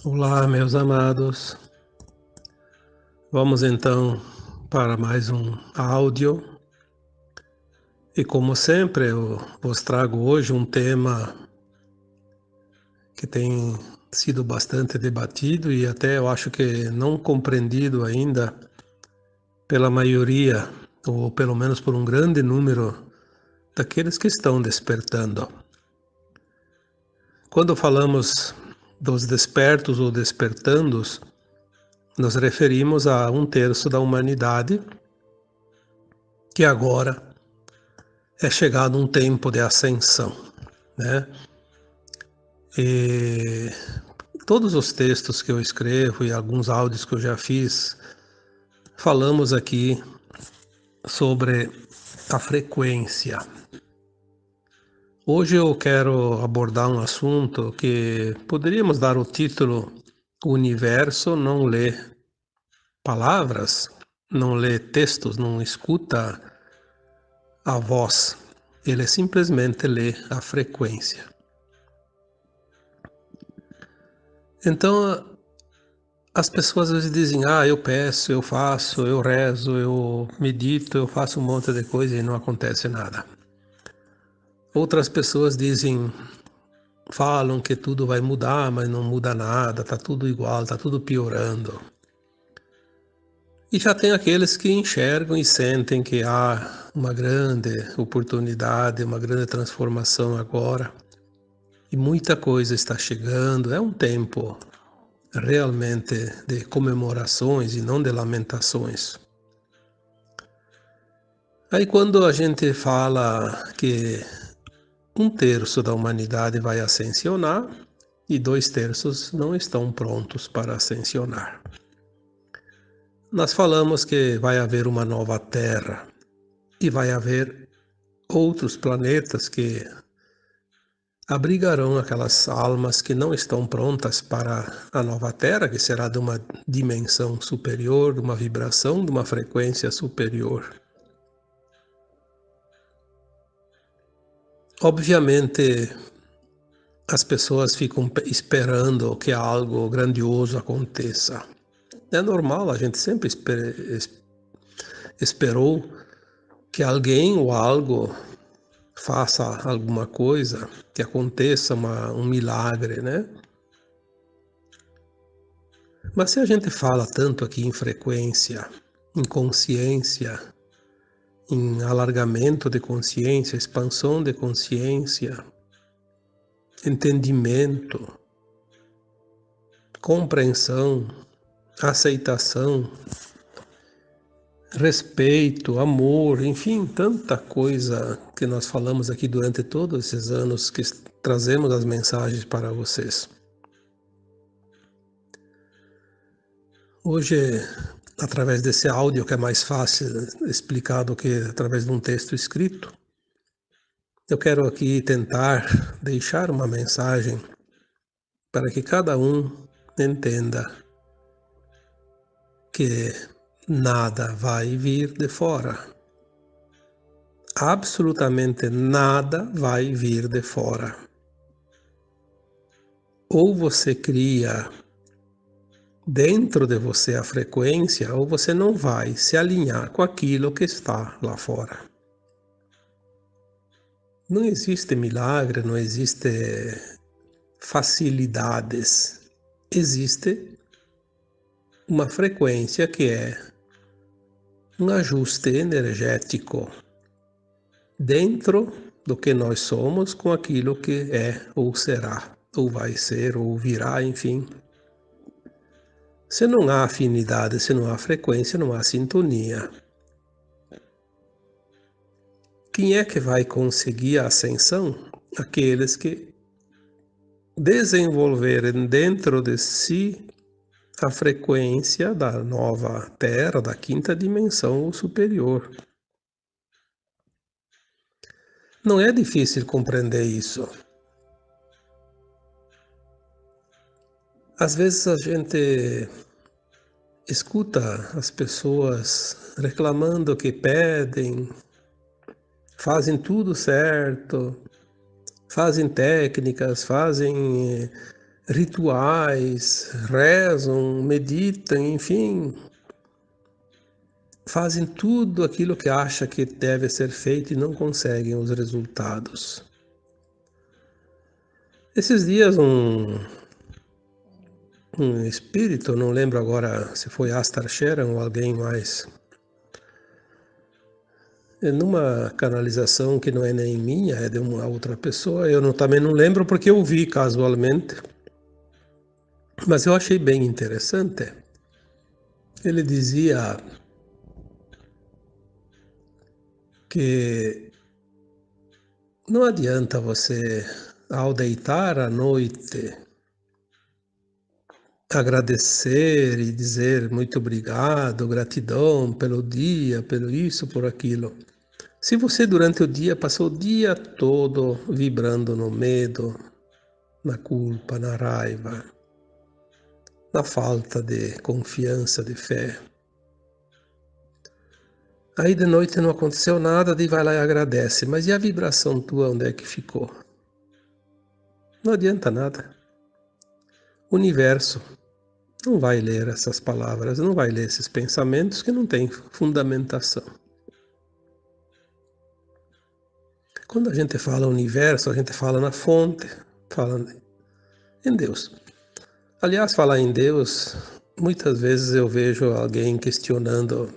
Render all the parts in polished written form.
Olá, meus amados. Vamos então para mais um áudio. E como sempre, eu vos trago hoje um tema que tem sido bastante debatido e até eu acho que não compreendido ainda pela maioria, ou pelo menos por um grande número daqueles que estão despertando. Quando falamos dos despertos ou despertandos, nos referimos a um terço da humanidade que agora é chegado um tempo de ascensão, né? E todos os textos que eu escrevo e alguns áudios que eu já fiz, falamos aqui sobre a frequência. Hoje eu quero abordar um assunto que poderíamos dar o título O universo não lê palavras, não lê textos, não escuta a voz, ele simplesmente lê a frequência. Então, as pessoas às vezes dizem, eu peço, eu faço, eu rezo, eu medito, eu faço um monte de coisa e não acontece nada. Outras pessoas dizem, falam que tudo vai mudar, mas não muda nada, tá tudo igual, tá tudo piorando. E já tem aqueles que enxergam e sentem que há uma grande oportunidade, uma grande transformação agora. E muita coisa está chegando, é um tempo realmente de comemorações e não de lamentações. Aí quando a gente fala que um terço da humanidade vai ascensionar e 2/3 não estão prontos para ascensionar. Nós falamos que vai haver uma nova Terra e vai haver outros planetas que abrigarão aquelas almas que não estão prontas para a nova Terra, que será de uma dimensão superior, de uma vibração, de uma frequência superior. Obviamente, as pessoas ficam esperando que algo grandioso aconteça. É normal, a gente sempre esperou que alguém ou algo faça alguma coisa, que aconteça um milagre, né? Mas se a gente fala tanto aqui em frequência, em consciência, em alargamento de consciência, expansão de consciência, entendimento, compreensão, aceitação, respeito, amor, enfim, tanta coisa que nós falamos aqui durante todos esses anos que trazemos as mensagens para vocês. Hoje, através desse áudio, que é mais fácil explicar do que através de um texto escrito, eu quero aqui tentar deixar uma mensagem para que cada um entenda que nada vai vir de fora. Absolutamente nada vai vir de fora. Ou você cria dentro de você a frequência, ou você não vai se alinhar com aquilo que está lá fora. Não existe milagre, não existe facilidades. Existe uma frequência que é um ajuste energético dentro do que nós somos com aquilo que é ou será, ou vai ser, ou virá, enfim. Se não há afinidade, se não há frequência, não há sintonia. Quem é que vai conseguir a ascensão? Aqueles que desenvolverem dentro de si a frequência da nova Terra, da quinta dimensão ou superior. Não é difícil compreender isso. Às vezes a gente escuta as pessoas reclamando que pedem, fazem tudo certo, fazem técnicas, fazem rituais, rezam, meditam, enfim, fazem tudo aquilo que acha que deve ser feito e não conseguem os resultados. Esses dias um espírito, não lembro agora se foi Astar Sheran ou alguém mais, numa canalização que não é nem minha, é de uma outra pessoa, também não lembro porque eu vi casualmente, mas eu achei bem interessante. Ele dizia que não adianta você, ao deitar à noite, agradecer e dizer muito obrigado, gratidão pelo dia, pelo isso, por aquilo. Se você durante o dia passou o dia todo vibrando no medo, na culpa, na raiva, na falta de confiança, de fé, aí de noite não aconteceu nada, daí vai lá e agradece. Mas e a vibração tua, onde é que ficou? Não adianta nada. O universo não vai ler essas palavras, não vai ler esses pensamentos que não têm fundamentação. Quando a gente fala universo, a gente fala na fonte, fala em Deus. Aliás, falar em Deus, muitas vezes eu vejo alguém questionando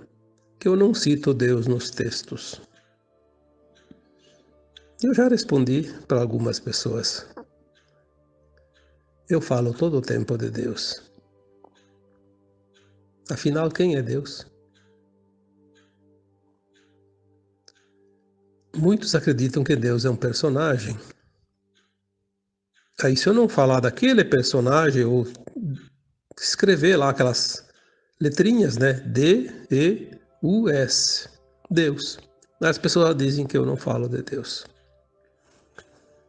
que eu não cito Deus nos textos. Eu já respondi para algumas pessoas. Eu falo todo o tempo de Deus. Afinal, quem é Deus? Muitos acreditam que Deus é um personagem. Aí, se eu não falar daquele personagem, ou escrever lá aquelas letrinhas, né? D-E-U-S. Deus. As pessoas dizem que eu não falo de Deus.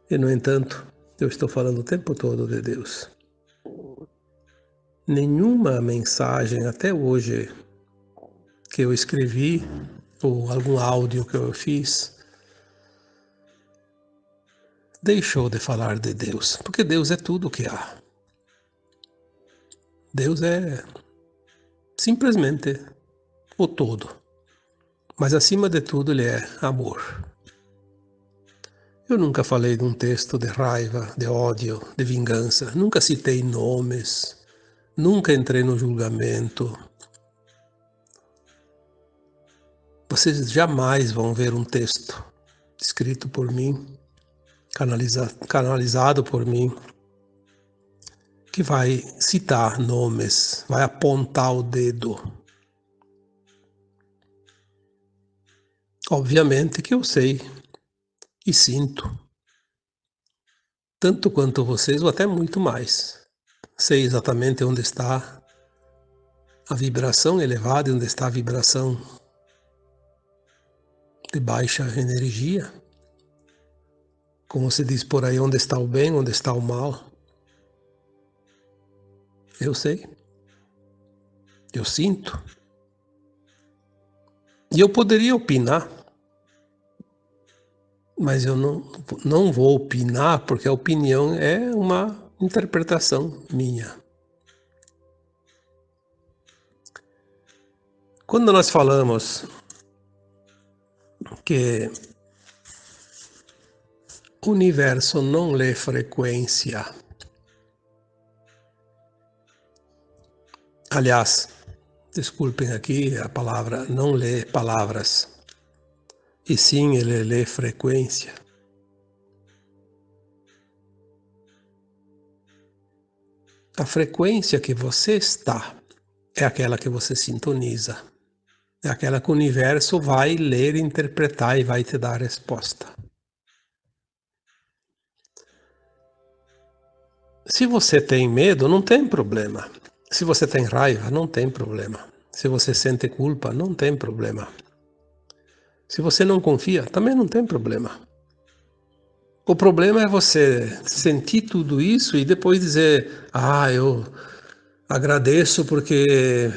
E, no entanto, eu estou falando o tempo todo de Deus. Nenhuma mensagem até hoje que eu escrevi, ou algum áudio que eu fiz, deixou de falar de Deus, porque Deus é tudo o que há. Deus é simplesmente o todo. Mas acima de tudo ele é amor. Eu nunca falei de um texto de raiva, de ódio, de vingança. Nunca citei nomes. Nunca entrei no julgamento. Vocês jamais vão ver um texto escrito por mim, canalizado por mim, que vai citar nomes, vai apontar o dedo. Obviamente que eu sei e sinto, tanto quanto vocês, ou até muito mais. Sei exatamente onde está a vibração elevada e onde está a vibração de baixa energia. Como se diz por aí, onde está o bem, onde está o mal. Eu sei. Eu sinto. E eu poderia opinar, mas eu não vou opinar porque a opinião é uma interpretação minha. Quando nós falamos que o universo não lê frequência, aliás, desculpem aqui a palavra, não lê palavras, e sim ele lê frequência. A frequência que você está é aquela que você sintoniza. É aquela que o universo vai ler, interpretar e vai te dar a resposta. Se você tem medo, não tem problema. Se você tem raiva, não tem problema. Se você sente culpa, não tem problema. Se você não confia, também não tem problema. O problema é você sentir tudo isso e depois dizer: ah, eu agradeço porque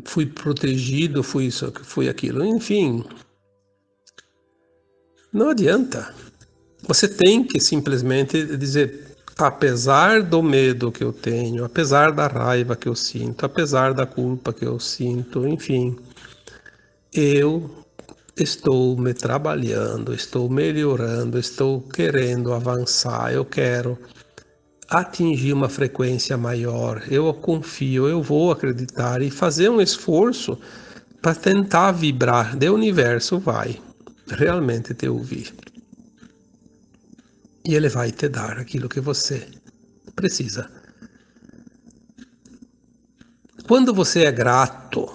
fui protegido, fui isso, fui aquilo. Enfim, não adianta. Você tem que simplesmente dizer: apesar do medo que eu tenho, apesar da raiva que eu sinto, apesar da culpa que eu sinto, enfim, eu estou me trabalhando, estou melhorando, estou querendo avançar, eu quero atingir uma frequência maior, eu confio, eu vou acreditar e fazer um esforço para tentar vibrar. O universo vai realmente te ouvir. E ele vai te dar aquilo que você precisa. Quando você é grato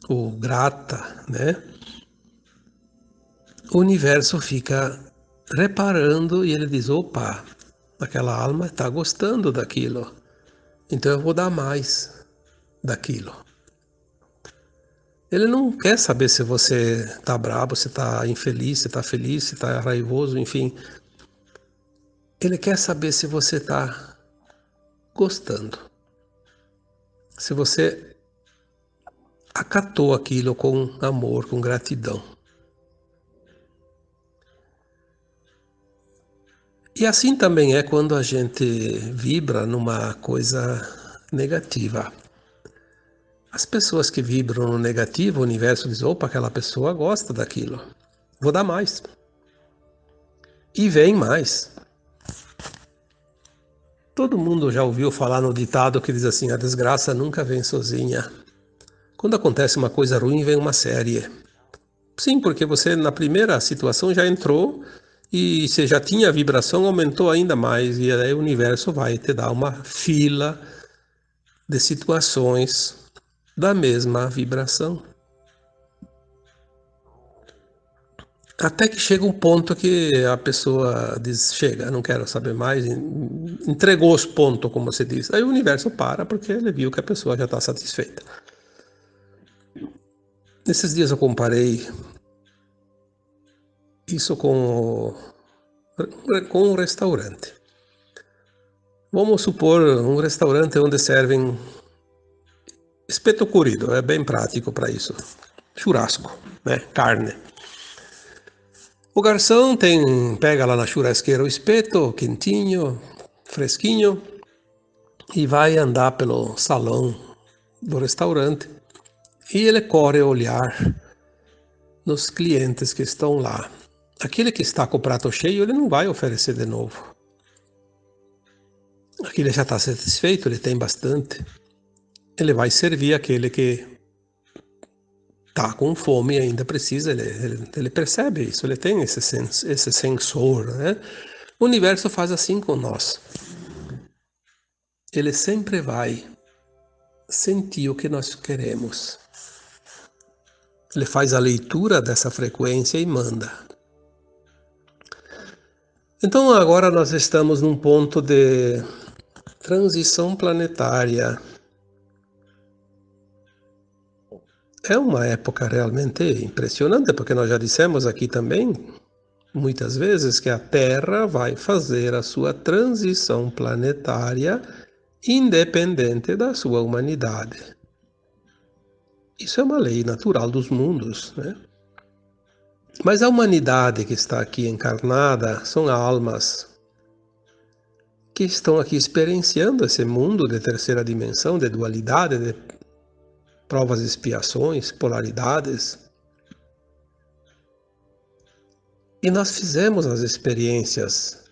ou grata, né? O universo fica reparando e ele diz: opa, aquela alma está gostando daquilo, então eu vou dar mais daquilo. Ele não quer saber se você está bravo, se está infeliz, se está feliz, se está raivoso, enfim. Ele quer saber se você está gostando. Se você acatou aquilo com amor, com gratidão. E assim também é quando a gente vibra numa coisa negativa. As pessoas que vibram no negativo, o universo diz: opa, aquela pessoa gosta daquilo, vou dar mais. E vem mais. Todo mundo já ouviu falar no ditado que diz assim: a desgraça nunca vem sozinha. Quando acontece uma coisa ruim, vem uma série. Sim, porque você na primeira situação já entrou e você já tinha a vibração, aumentou ainda mais, e aí o universo vai te dar uma fila de situações da mesma vibração. Até que chega um ponto que a pessoa diz: chega, não quero saber mais, entregou os pontos, como você diz. Aí o universo para, porque ele viu que a pessoa já está satisfeita. Nesses dias eu comparei isso com um restaurante. Vamos supor um restaurante onde servem espeto cozido, é bem prático para isso. Churrasco, né? Carne. O garçom pega lá na churrasqueira o espeto, quentinho, fresquinho, e vai andar pelo salão do restaurante. E ele corre a olhar nos clientes que estão lá. Aquele que está com o prato cheio, ele não vai oferecer de novo. Aquele já está satisfeito, ele tem bastante. Ele vai servir aquele que está com fome e ainda precisa, ele percebe isso, ele tem esse sensor, né? O universo faz assim com nós. Ele sempre vai sentir o que nós queremos. Ele faz a leitura dessa frequência e manda. Então agora nós estamos num ponto de transição planetária. É uma época realmente impressionante, porque nós já dissemos aqui também, muitas vezes, que a Terra vai fazer a sua transição planetária independente da sua humanidade. Isso é uma lei natural dos mundos, né? Mas a humanidade que está aqui encarnada são almas que estão aqui experienciando esse mundo de terceira dimensão, de dualidade, de provas e expiações, polaridades. E nós fizemos as experiências.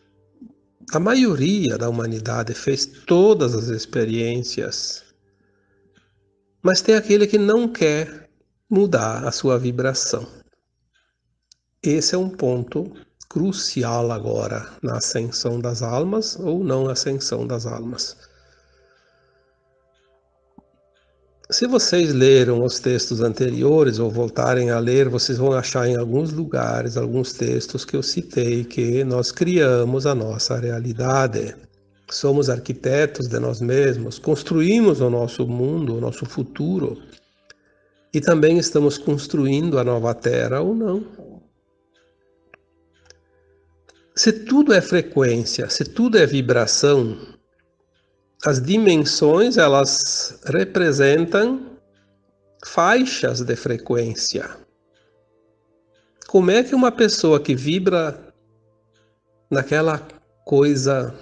A maioria da humanidade fez todas as experiências. Mas tem aquele que não quer mudar a sua vibração. Esse é um ponto crucial agora na ascensão das almas ou não ascensão das almas. Se vocês leram os textos anteriores ou voltarem a ler, vocês vão achar em alguns lugares, alguns textos que eu citei, que nós criamos a nossa realidade. Somos arquitetos de nós mesmos, construímos o nosso mundo, o nosso futuro. E também estamos construindo a nova Terra ou não. Se tudo é frequência, se tudo é vibração, as dimensões, elas representam faixas de frequência. Como é que uma pessoa que vibra naquela coisa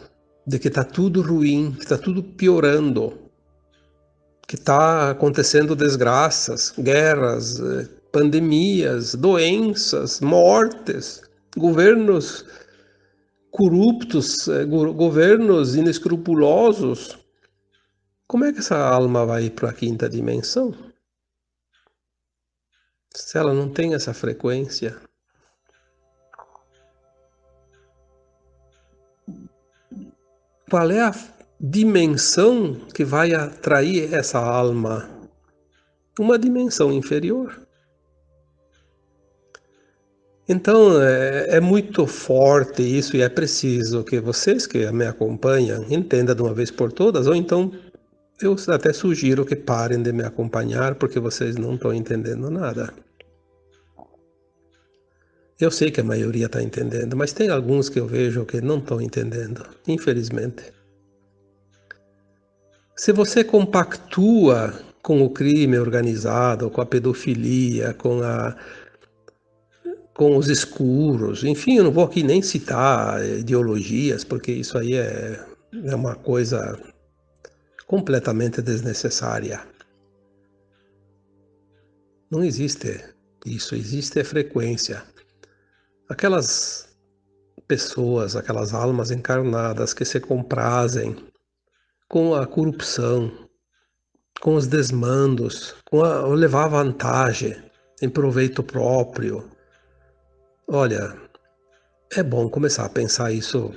de que está tudo ruim, que está tudo piorando, que está acontecendo desgraças, guerras, pandemias, doenças, mortes, governos corruptos, governos inescrupulosos. Como é que essa alma vai para a quinta dimensão? Se ela não tem essa frequência? Qual é a dimensão que vai atrair essa alma? Uma dimensão inferior. Então, é muito forte isso e é preciso que vocês que me acompanham entendam de uma vez por todas, ou então eu até sugiro que parem de me acompanhar porque vocês não estão entendendo nada. Eu sei que a maioria está entendendo, mas tem alguns que eu vejo que não estão entendendo, infelizmente. Se você compactua com o crime organizado, com a pedofilia, com os escuros, enfim, eu não vou aqui nem citar ideologias, porque isso aí é uma coisa completamente desnecessária. Não existe isso, existe a frequência. Aquelas pessoas, aquelas almas encarnadas que se comprazem com a corrupção, com os desmandos, o levar vantagem em proveito próprio. Olha, é bom começar a pensar isso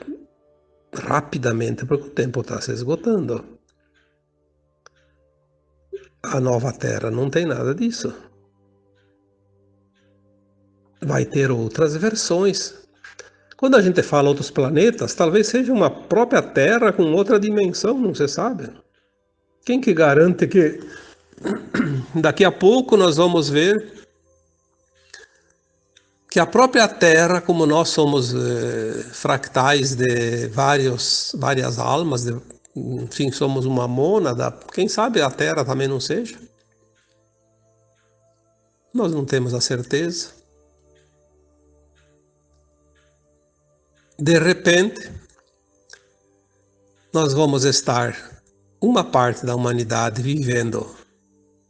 rapidamente, porque o tempo está se esgotando. A nova Terra não tem nada disso. Vai ter outras versões. Quando a gente fala outros planetas, talvez seja uma própria Terra com outra dimensão, não se sabe. Quem que garante que daqui a pouco nós vamos ver que a própria Terra, como nós somos fractais de várias almas, enfim, somos uma mônada, quem sabe a Terra também não seja? Nós não temos a certeza. De repente, nós vamos estar uma parte da humanidade vivendo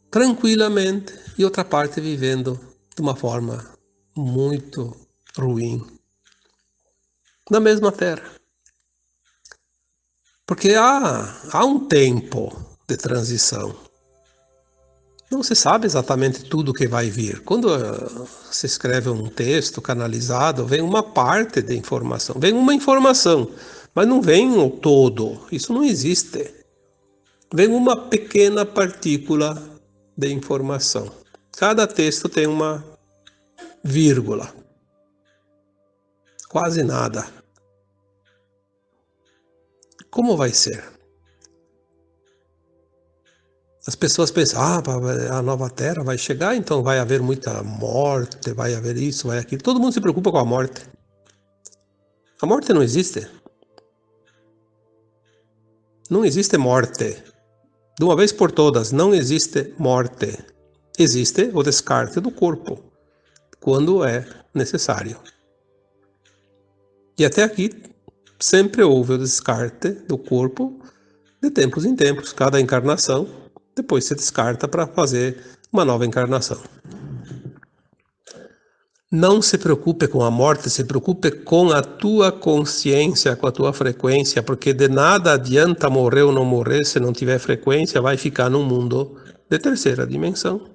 tranquilamente e outra parte vivendo de uma forma muito ruim na mesma Terra. Porque há um tempo de transição. Não se sabe exatamente tudo que vai vir. Quando se escreve um texto canalizado, vem uma parte de informação, vem uma informação, mas não vem o todo. Isso não existe. Vem uma pequena partícula de informação. Cada texto tem uma vírgula. Quase nada. Como vai ser? As pessoas pensam, a nova Terra vai chegar, então vai haver muita morte, vai haver isso, vai aquilo. Todo mundo se preocupa com a morte. A morte não existe. Não existe morte. De uma vez por todas, não existe morte. Existe o descarte do corpo, quando é necessário. E até aqui, sempre houve o descarte do corpo de tempos em tempos. Cada encarnação, depois se descarta para fazer uma nova encarnação. Não se preocupe com a morte, se preocupe com a tua consciência, com a tua frequência, porque de nada adianta morrer ou não morrer se não tiver frequência, vai ficar num mundo de terceira dimensão.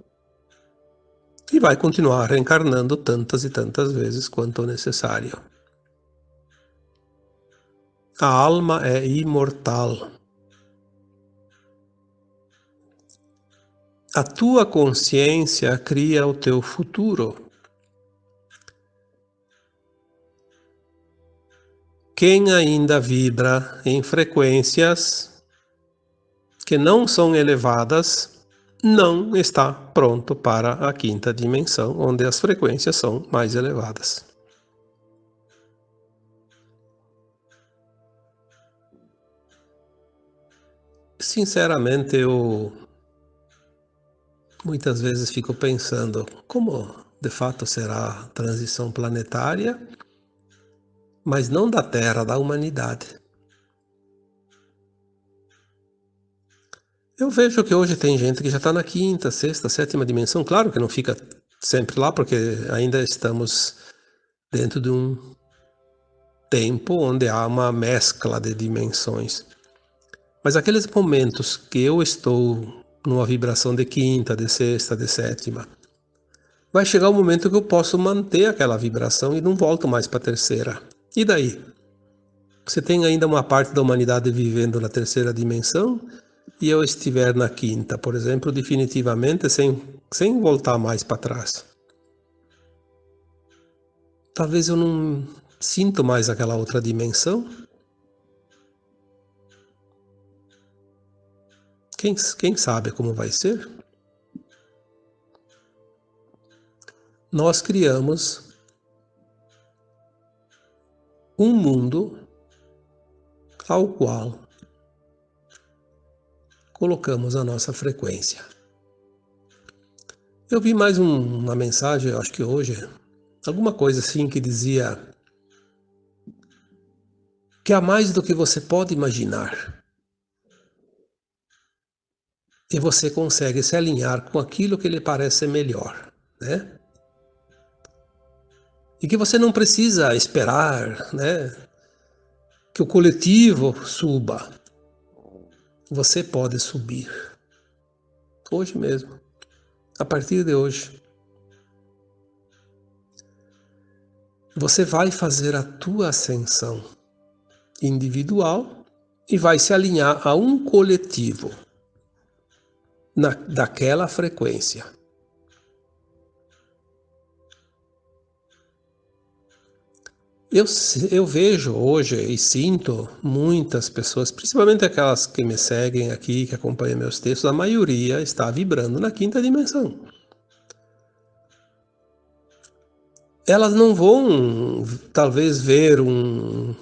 E vai continuar reencarnando tantas e tantas vezes quanto necessário. A alma é imortal. A tua consciência cria o teu futuro. Quem ainda vibra em frequências que não são elevadas, não está pronto para a quinta dimensão, onde as frequências são mais elevadas. Sinceramente, eu muitas vezes fico pensando como de fato será a transição planetária mas não da Terra, da humanidade. Eu vejo que hoje tem gente que já está na quinta, sexta, sétima dimensão. Claro que não fica sempre lá, porque ainda estamos dentro de um tempo onde há uma mescla de dimensões. Mas aqueles momentos que eu estou numa vibração de quinta, de sexta, de sétima, vai chegar um momento que eu posso manter aquela vibração e não volto mais para a terceira. E daí? Você tem ainda uma parte da humanidade vivendo na terceira dimensão e eu estiver na quinta, por exemplo, definitivamente sem voltar mais para trás. Talvez eu não sinto mais aquela outra dimensão. Quem sabe como vai ser? Nós criamos um mundo ao qual colocamos a nossa frequência. Eu vi mais uma mensagem, acho que hoje, alguma coisa assim que dizia que há mais do que você pode imaginar e você consegue se alinhar com aquilo que lhe parece melhor, né? E que você não precisa esperar, né, que o coletivo suba. Você pode subir hoje mesmo, a partir de hoje. Você vai fazer a tua ascensão individual e vai se alinhar a um coletivo daquela frequência. Eu vejo hoje e sinto muitas pessoas, principalmente aquelas que me seguem aqui, que acompanham meus textos, a maioria está vibrando na quinta dimensão. Elas não vão, talvez, ver um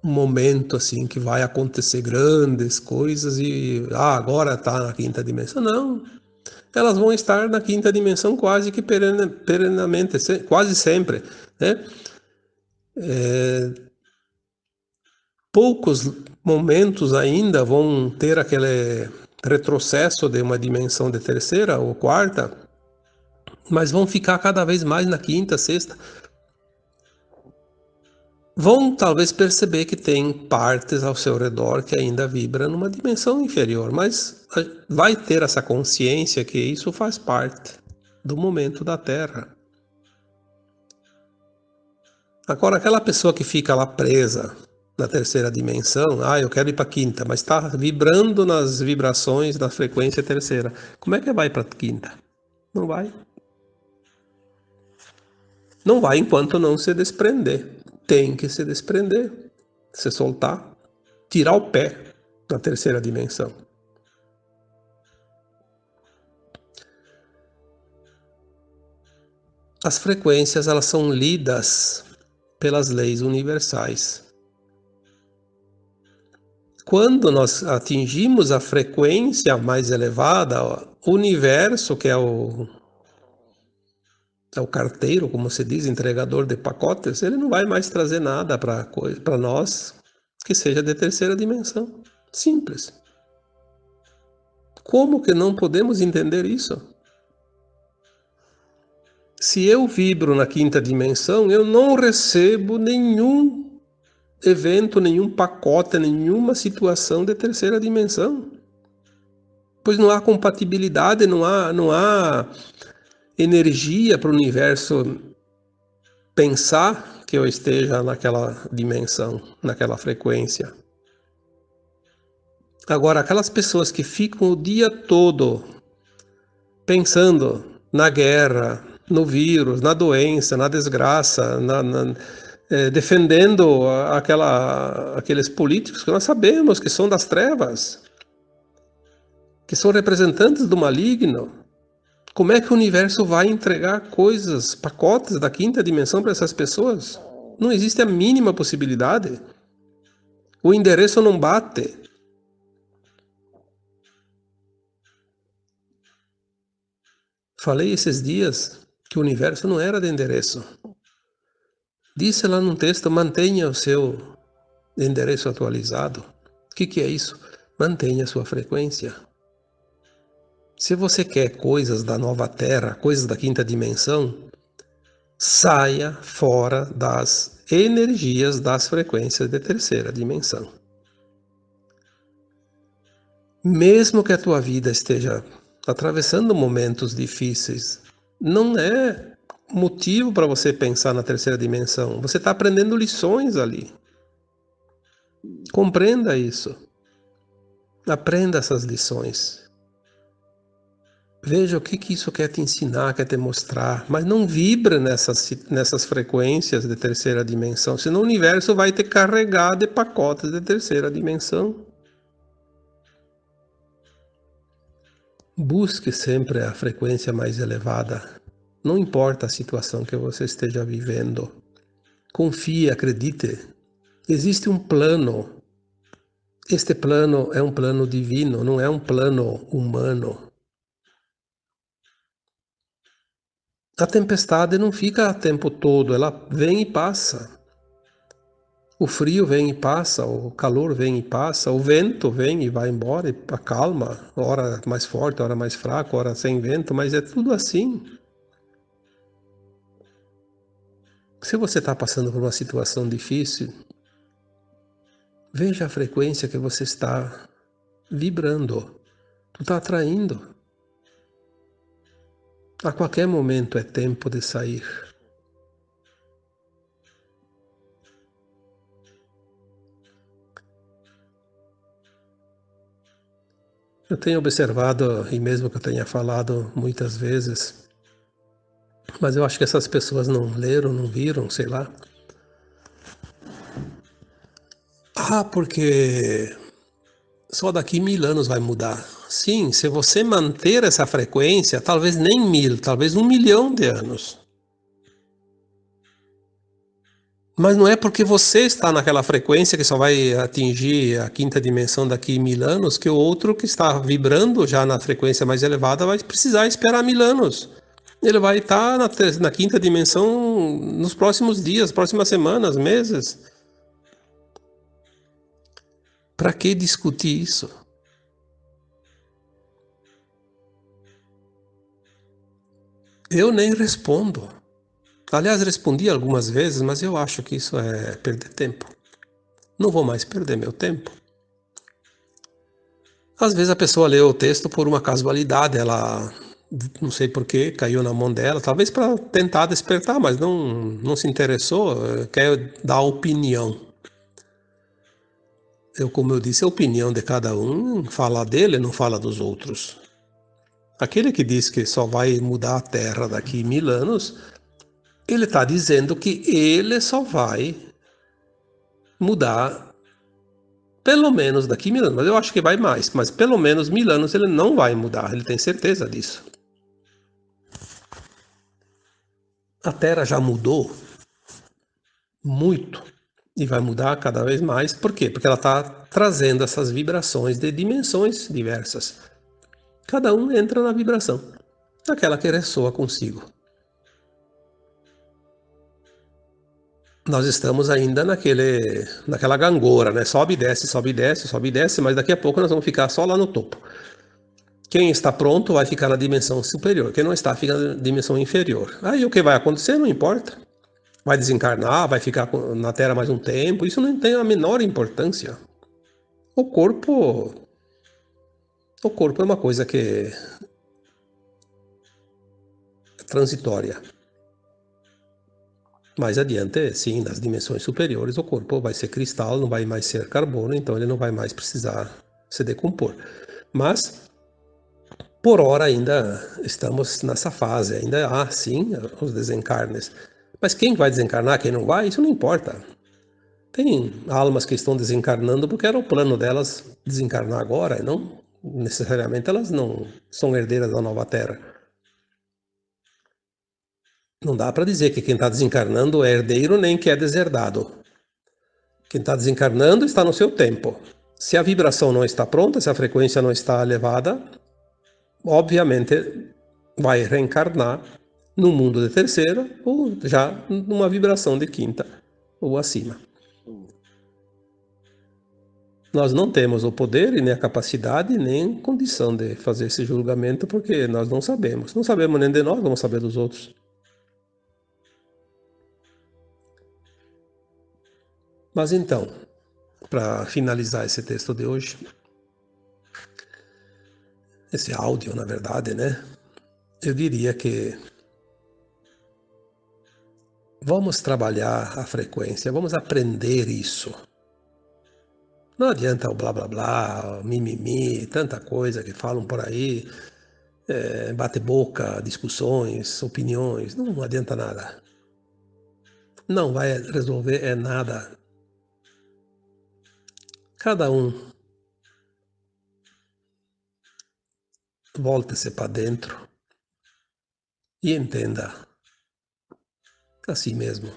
momento assim que vai acontecer grandes coisas e agora está na quinta dimensão. Não, elas vão estar na quinta dimensão quase que perenamente, quase sempre, né? Poucos momentos ainda vão ter aquele retrocesso de uma dimensão de terceira ou quarta, mas vão ficar cada vez mais na quinta, sexta. Vão talvez perceber que tem partes ao seu redor que ainda vibram numa dimensão inferior, mas vai ter essa consciência que isso faz parte do momento da Terra. Agora, aquela pessoa que fica lá presa na terceira dimensão, eu quero ir para a quinta, mas está vibrando nas vibrações da frequência terceira. Como é que vai para a quinta? Não vai. Não vai enquanto não se desprender. Tem que se desprender, se soltar, tirar o pé na terceira dimensão. As frequências, elas são lidas pelas leis universais. Quando nós atingimos a frequência mais elevada, o universo, que é o carteiro, como se diz, entregador de pacotes, ele não vai mais trazer nada para nós que seja de terceira dimensão. Simples. Como que não podemos entender isso? Se eu vibro na quinta dimensão, eu não recebo nenhum evento, nenhum pacote, nenhuma situação de terceira dimensão. Pois não há compatibilidade, não há energia para o universo pensar que eu esteja naquela dimensão, naquela frequência. Agora, aquelas pessoas que ficam o dia todo pensando na guerra, no vírus, na doença, na desgraça, defendendo aqueles políticos que nós sabemos que são das trevas, que são representantes do maligno. Como é que o universo vai entregar coisas, pacotes da quinta dimensão para essas pessoas? Não existe a mínima possibilidade. O endereço não bate. Falei esses dias que o universo não era de endereço. Disse lá num texto, mantenha o seu endereço atualizado. O que é isso? Mantenha a sua frequência. Se você quer coisas da nova Terra, coisas da quinta dimensão, saia fora das energias das frequências de terceira dimensão. Mesmo que a tua vida esteja atravessando momentos difíceis, não é motivo para você pensar na terceira dimensão. Você está aprendendo lições ali. Compreenda isso. Aprenda essas lições. Veja o que isso quer te ensinar, quer te mostrar, mas não vibra nessas frequências de terceira dimensão, senão o universo vai te carregar de pacotes de terceira dimensão. Busque sempre a frequência mais elevada, não importa a situação que você esteja vivendo. Confie, acredite, existe um plano. Este plano é um plano divino, não é um plano humano. A tempestade não fica o tempo todo, ela vem e passa. O frio vem e passa, o calor vem e passa, o vento vem e vai embora e acalma, hora mais forte, hora mais fraco, hora sem vento, mas é tudo assim. Se você está passando por uma situação difícil, veja a frequência que você está vibrando, tu está atraindo. A qualquer momento é tempo de sair. Eu tenho observado, e mesmo que eu tenha falado muitas vezes, mas eu acho que essas pessoas não leram, não viram, sei lá. Porque só daqui 1000 anos vai mudar. Sim, se você manter essa frequência, talvez nem 1000, talvez 1 milhão de anos. Mas não é porque você está naquela frequência que só vai atingir a quinta dimensão daqui 1000 anos, que o outro que está vibrando já na frequência mais elevada vai precisar esperar 1000 anos. Ele vai estar na quinta dimensão nos próximos dias, próximas semanas, meses. Para que discutir isso? Eu nem respondo. Aliás, respondi algumas vezes, mas eu acho que isso é perder tempo. Não vou mais perder meu tempo. Às vezes a pessoa lê o texto por uma casualidade, ela, não sei porquê, caiu na mão dela, talvez para tentar despertar, mas não se interessou, quer dar opinião. Como eu disse, a opinião de cada um fala dele, não fala dos outros. Aquele que diz que só vai mudar a Terra daqui 1000 anos, ele está dizendo que ele só vai mudar pelo menos daqui 1000 anos, mas eu acho que vai mais, mas pelo menos 1000 anos ele não vai mudar, ele tem certeza disso. A Terra já mudou muito e vai mudar cada vez mais, por quê? Porque ela está trazendo essas vibrações de dimensões diversas. Cada um entra na vibração, aquela que ressoa consigo. Nós estamos ainda naquela gangorra, né? Sobe e desce, sobe e desce, sobe e desce, mas daqui a pouco nós vamos ficar só lá no topo. Quem está pronto vai ficar na dimensão superior, quem não está fica na dimensão inferior. Aí o que vai acontecer não importa. Vai desencarnar, vai ficar na Terra mais um tempo, isso não tem a menor importância. O corpo é uma coisa que é transitória. Mais adiante, sim, nas dimensões superiores, o corpo vai ser cristal, não vai mais ser carbono, então ele não vai mais precisar se decompor. Mas, por hora, ainda estamos nessa fase, ainda há, sim, os desencarnes. Mas quem vai desencarnar, quem não vai, isso não importa. Tem almas que estão desencarnando porque era o plano delas desencarnar agora, e não necessariamente elas não são herdeiras da nova Terra. Não dá para dizer que quem está desencarnando é herdeiro nem que é deserdado. Quem está desencarnando está no seu tempo. Se a vibração não está pronta, se a frequência não está elevada, obviamente vai reencarnar no mundo de terceira ou já numa vibração de quinta ou acima. Nós não temos o poder e nem a capacidade nem condição de fazer esse julgamento porque nós não sabemos. Não sabemos nem de nós, vamos saber dos outros. Mas então, para finalizar esse texto de hoje, esse áudio, na verdade, né? Eu diria que vamos trabalhar a frequência, vamos aprender isso. Não adianta o blá blá blá, o mimimi, tanta coisa que falam por aí, bate-boca, discussões, opiniões, não adianta nada. Não vai resolver nada. Cada um volte-se para dentro e entenda a si mesmo.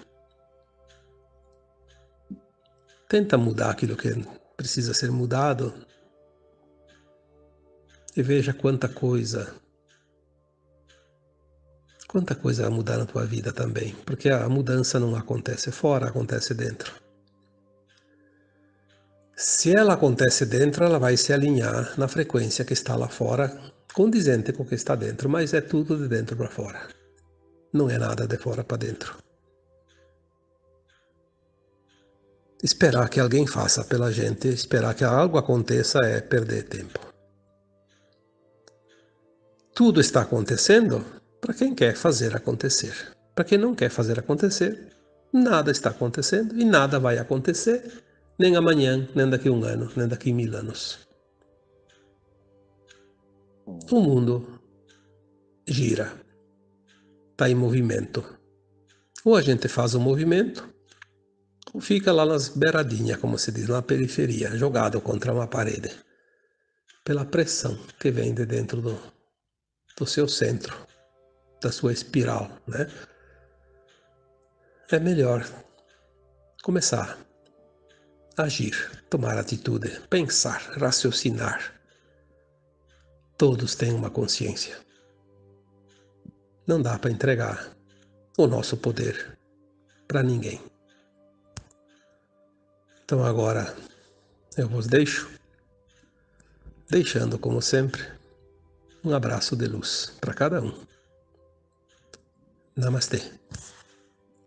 Tenta mudar aquilo que precisa ser mudado e veja quanta coisa vai mudar na tua vida também, porque a mudança não acontece fora, acontece dentro. Se ela acontece dentro, ela vai se alinhar na frequência que está lá fora, condizente com o que está dentro, mas é tudo de dentro para fora. Não é nada de fora para dentro. Esperar que alguém faça pela gente, esperar que algo aconteça é perder tempo. Tudo está acontecendo para quem quer fazer acontecer. Para quem não quer fazer acontecer, nada está acontecendo e nada vai acontecer, nem amanhã, nem daqui a 1 ano, nem daqui a 1000 anos. O mundo gira, está em movimento. Ou a gente faz o movimento, ou fica lá nas beiradinhas, como se diz, na periferia, jogado contra uma parede, pela pressão que vem de dentro do seu centro, da sua espiral, né? É melhor começar a agir, tomar atitude, pensar, raciocinar. Todos têm uma consciência. Não dá para entregar o nosso poder para ninguém. Então agora eu vos deixo, deixando como sempre um abraço de luz para cada um. Namastê.